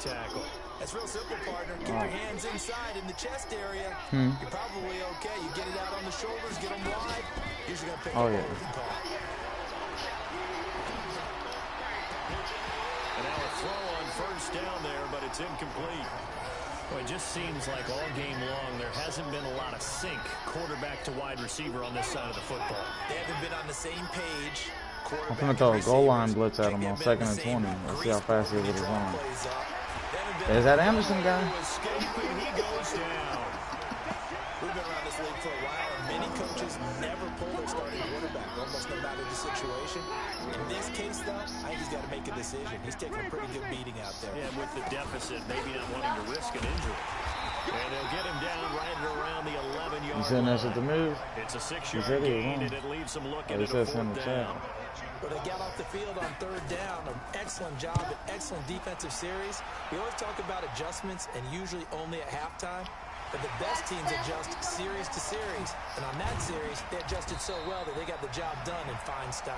tackle. That's real simple, partner. Keep your hands inside in the chest area. You're probably okay. You get it out on the shoulders, get them wide. Usually going to pick up yeah. holding call. And now a throw on first down there, but it's incomplete. Well, it just seems like all game long there hasn't been a lot of sync quarterback to wide receiver on this side of the football. They haven't been on the same page. I'm going to throw a goal line blitz at him on 2nd and 20. Let's see how fast he gets his on. Is that Anderson guy? He goes down. We've been around this league for a while, and many coaches never pull their starting quarterback, almost no matter the situation. In this case, though, I think he's got to make a decision. He's taking a pretty good beating out there. Yeah, with the deficit, maybe not wanting to risk an injury. And they'll get him down right around the 11-yard line. You said that's at the move? It's a 6-yard gain, and it leaves him looking at a 4th down. But they got off the field on 3rd down. An excellent job, an excellent defensive series. We always talk about adjustments, and usually only at halftime. But the best teams adjust series to series. And on that series, they adjusted so well that they got the job done in fine style.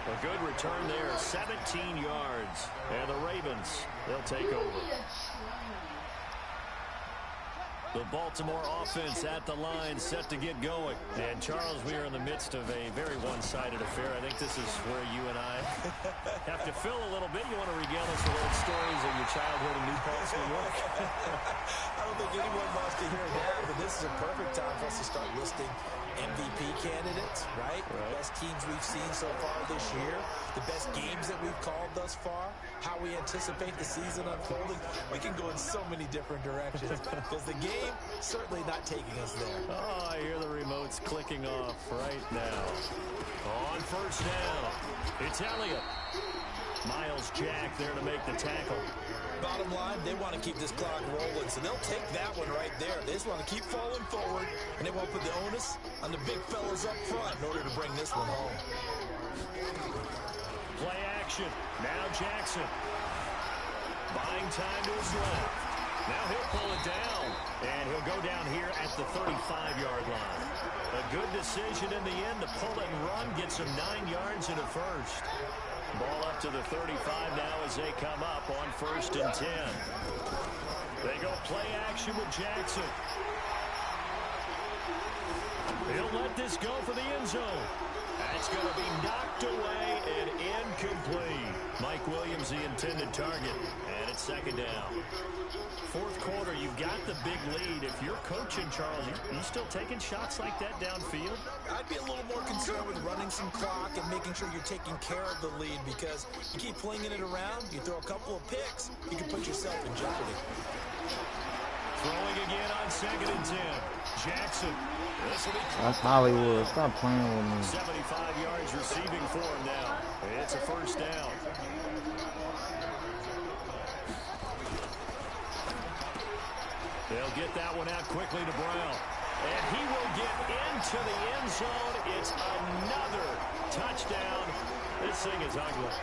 A good return there, 17 yards. And the Ravens, they'll take over. The Baltimore offense at the line, set to get going. And, Charles, we are in the midst of a very one-sided affair. I think this is where you and I have to fill a little bit. You want to regale us with old stories of your childhood in New Paltz, New York? I don't think anyone wants to hear that, but this is a perfect time for us to start listing MVP candidates, right? The best teams we've seen so far this year, the best games that we've called thus far, how we anticipate the season unfolding. We can go in so many different directions because the game certainly not taking us there. Oh, I hear the remotes clicking off right now. On first down, it's Elliott. Miles Jack there to make the tackle. Bottom line, they want to keep this clock rolling, so they'll take that one right there. They just want to keep falling forward, and they won't put the onus on the big fellas up front in order to bring this one home. Play action. Now Jackson. Buying time to his left. Now he'll pull it down, and he'll go down here at the 35-yard line. A good decision in the end to pull it and run, gets him 9 yards and a first. Ball up to the 35 now as they come up on 1st and 10. They go play action with Jackson. He'll let this go for the end zone. That's going to be knocked away and incomplete. Mike Williams, the intended target, and it's 2nd down. 4th quarter, you've got the big lead. If you're coaching, Charles, are you still taking shots like that downfield? I'd be a little more concerned with running some clock and making sure you're taking care of the lead, because you keep flinging it around, you throw a couple of picks, you can put yourself in jeopardy. Throwing again on 2nd and 10. Jackson. That's Hollywood. Stop playing with me. 75 yards receiving for him now. It's a 1st down. They'll get that one out quickly to Brown. And he will get into the end zone. It's another touchdown. This thing is ugly.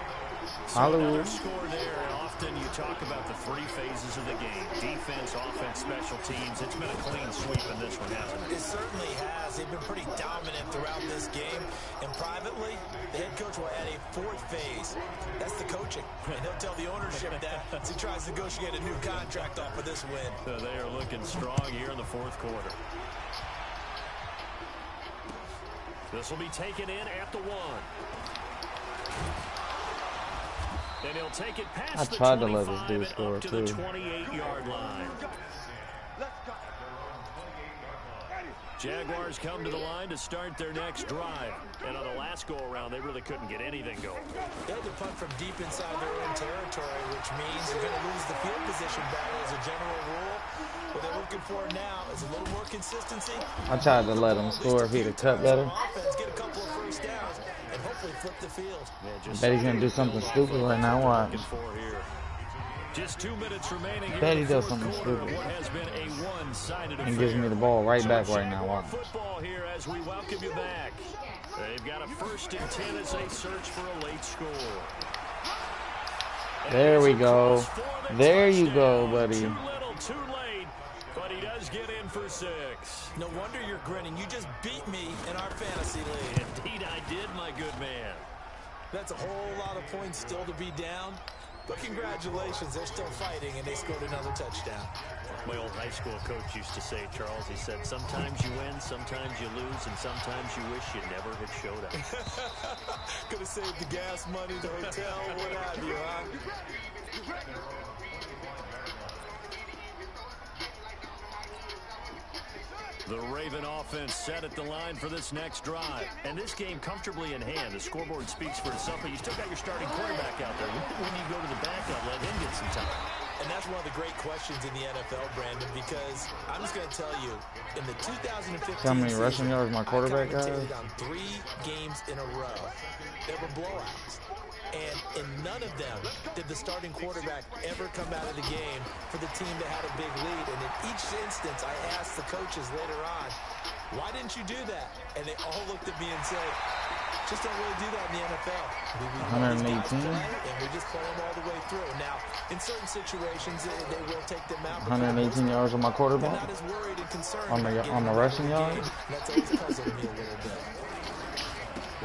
So another score there, and often you talk about the 3 phases of the game. Defense, offense, special teams. It's been a clean sweep in this one, hasn't it? It certainly has. They've been pretty dominant throughout this game. And privately, the head coach will add a 4th phase. That's the coaching. And he'll tell the ownership that as he tries to negotiate a new contract off of this win. So they are looking strong here in the 4th quarter. This will be taken in at the 1. And he'll take it past the 25 and up to the 28-yard line. Jaguars come to the line to start their next drive. And on the last go-around, they really couldn't get anything going. They had to punt from deep inside their own territory, which means you're going to lose the field position battle as a general rule. What they're looking for now is a little more consistency. I tried to let him score if he'd have cut better. Get a couple of first downs and hopefully flip the field. I bet he's going to do something stupid right now. Watch. Just 2 minutes remaining. I bet he does something stupid. And gives me the ball right back right now. Watch. Football here as we welcome you back. They've got a 1st and 10 as they search for a late score. There we go. There you go, buddy. Too little, too late, but he does get in for 6. No wonder you're grinning. You just beat me in our fantasy league. Indeed I did, my good man. That's a whole lot of points still to be down. But congratulations, they're still fighting, and they scored another touchdown. My old high school coach used to say, Charles, he said, sometimes you win, sometimes you lose, and sometimes you wish you never had showed up. Could have saved the gas money, the hotel, what have you, huh? The Raven offense set at the line for this next drive. And this game comfortably in hand. The scoreboard speaks for itself, but you still got your starting quarterback out there. When you go to the backup, let him get some time. And that's one of the great questions in the NFL, Brandon, because I'm just going to tell you, in the 2015 how many rushing yards my quarterback got? I commentated on 3 games in a row. There were blowouts. And in none of them did the starting quarterback ever come out of the game for the team that had a big lead. And in each instance, I asked the coaches later on, why didn't you do that? And they all looked at me and said, just don't really do that in the NFL. We 118? and we just play them all the way through. Now, in certain situations, they will take them out. 118 yards on my quarterback? Not as worried and concerned on the rushing yards? That's always puzzled me a little bit.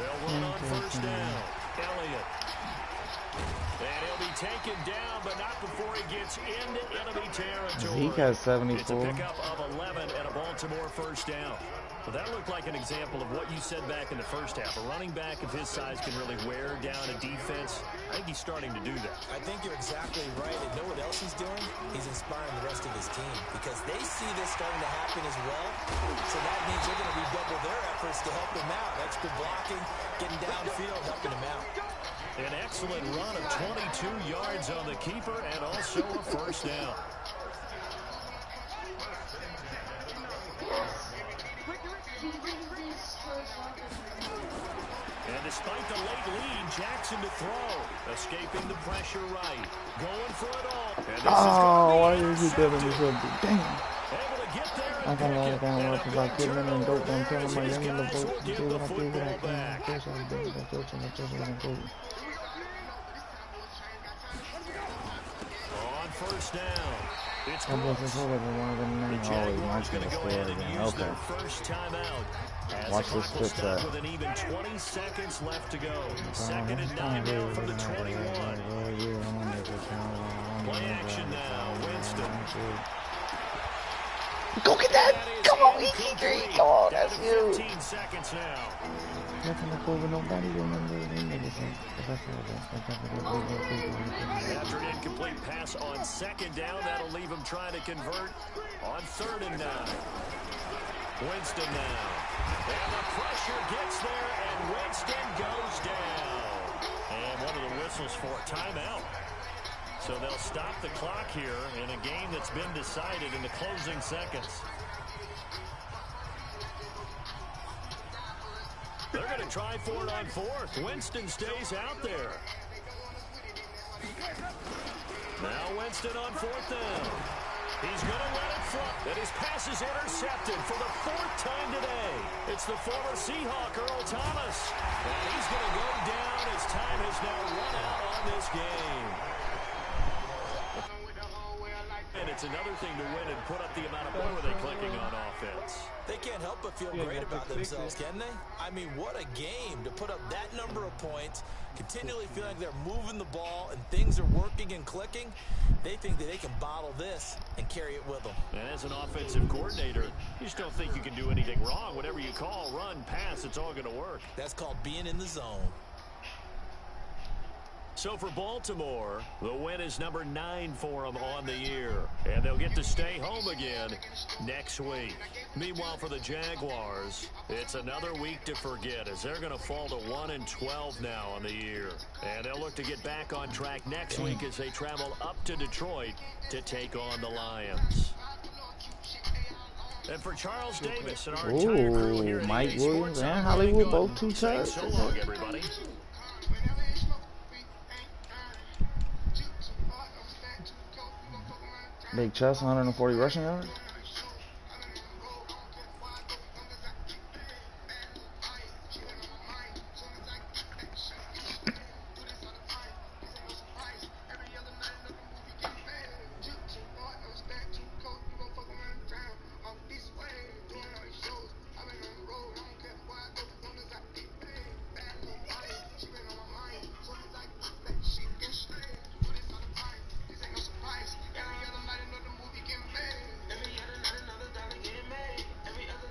They'll run on first down. Elliott. And he'll be taken down, but not before he gets into enemy territory. He got 74. It's a pickup of 11 and a Baltimore first down. Well, that looked like an example of what you said back in the first half. A running back of his size can really wear down a defense. I think he's starting to do that. I think you're exactly right. And know what else he's doing? He's inspiring the rest of his team because they see this starting to happen as well. So that means they're going to redouble their efforts to help him out. Extra blocking, getting downfield, helping him out. An excellent run of 22 yards on the keeper and also a first down. And despite the late lead, Jackson to throw. Escaping the pressure right. Going for it all. Oh, why did you do that in the subject? Damn. Able to get there. I got a lot of down work because I couldn't and dope down telling my young in the boat. Give the football back. On first down. It's the Jaguars going to go ahead and use their first timeout. Watch this switch out. With an even 20 seconds left to go. Second and 9 now from the 21. Play action now. Winston. Go get that! Come on, EG3! Come on, that's you! 15 seconds now. After an incomplete pass on second down, that'll leave him trying to convert on 3rd and 9. Winston now. And the pressure gets there, and Winston goes down. And one of the whistles for a timeout. So they'll stop the clock here in a game that's been decided in the closing seconds. They're going to try for it on 4th. Winston stays out there. Now Winston on 4th down. He's going to let it fly. And his pass is intercepted for the 4th time today. It's the former Seahawk, Earl Thomas. And he's going to go down as time has now run out on this game. And it's another thing to win and put up the amount of points they're clicking on offense. They can't help but feel great about themselves, can they? I mean, what a game to put up that number of points, continually feeling like they're moving the ball and things are working and clicking. They think that they can bottle this and carry it with them. And as an offensive coordinator, you just don't think you can do anything wrong. Whatever you call, run, pass, it's all going to work. That's called being in the zone. So for Baltimore, the win is number 9 for them on the year. And they'll get to stay home again next week. Meanwhile, for the Jaguars, it's another week to forget as they're going to fall to 1-12 now on the year. And they'll look to get back on track next week as they travel up to Detroit to take on the Lions. And for Charles Davis and our entire crew here at Mike EA Williams Sports, and Hollywood both 2 so touchdowns. long, everybody. Big chest, 140 rushing yards.